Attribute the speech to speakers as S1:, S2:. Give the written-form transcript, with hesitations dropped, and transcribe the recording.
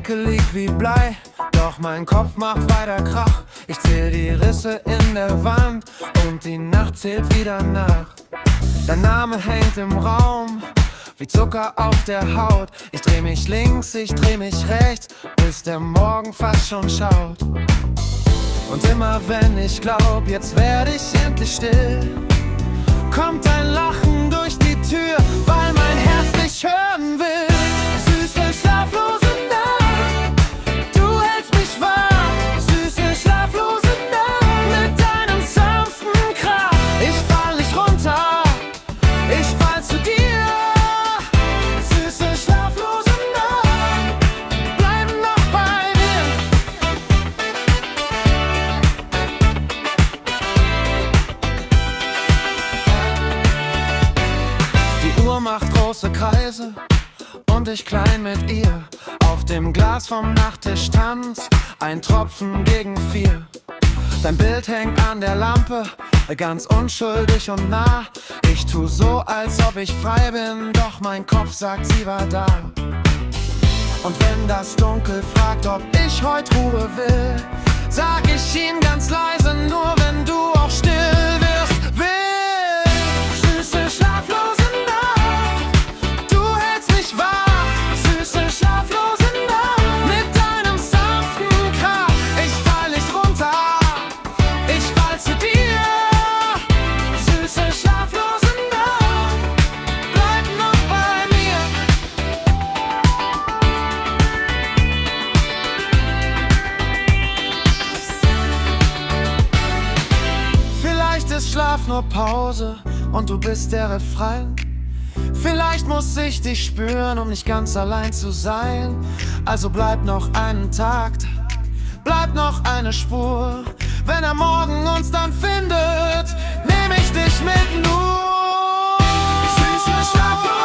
S1: Denke liegt wie Blei, doch mein Kopf macht weiter Krach. Ich zähl die Risse in der Wand und die Nacht zählt wieder nach. Dein Name hängt im Raum, wie Zucker auf der Haut. Ich dreh mich links, ich dreh mich rechts, bis der Morgen fast schon schaut. Und immer wenn ich glaub, jetzt werd ich endlich still, kommt ein Lachen durch die Tür, weil mein Herz dich hören will. Süße, schlaflose Nacht, du hältst mich wach. Süße, schlaflose Nacht, mit deinem sanften Krach. Ich fall nicht runter, ich fall zu dir. Süße, schlaflose Nacht, bleib noch bei mir. Die Uhr macht große Kreise und ich klein mit ihr. Auf dem Glas vom Nachttisch tanzt ein Tropfen gegen 4. Dein Bild hängt an der Lampe, ganz unschuldig und nah. Ich tu so, als ob ich frei bin, doch mein Kopf sagt, sie war da. Und wenn das Dunkel fragt, ob ich heut Ruhe will, sag ich ihm ganz leise, nur wenn du auch still wirst. Will, süße, schlaflose Nacht, du hältst mich wach. Süße, schlaflose Nacht, mit deinem sanften Krach. Ich fall nicht runter, ich fall zu dir. Süße, schlaflose Nacht, bleib noch bei mir. Vielleicht ist Schlaf nur Pause und du bist der Refrain. Vielleicht muss ich dich spüren, um nicht ganz allein zu sein. Also bleib noch einen Takt, bleib noch eine Spur. Wenn er morgen uns dann findet, nehm ich dich mit nur. Süße, schlaflose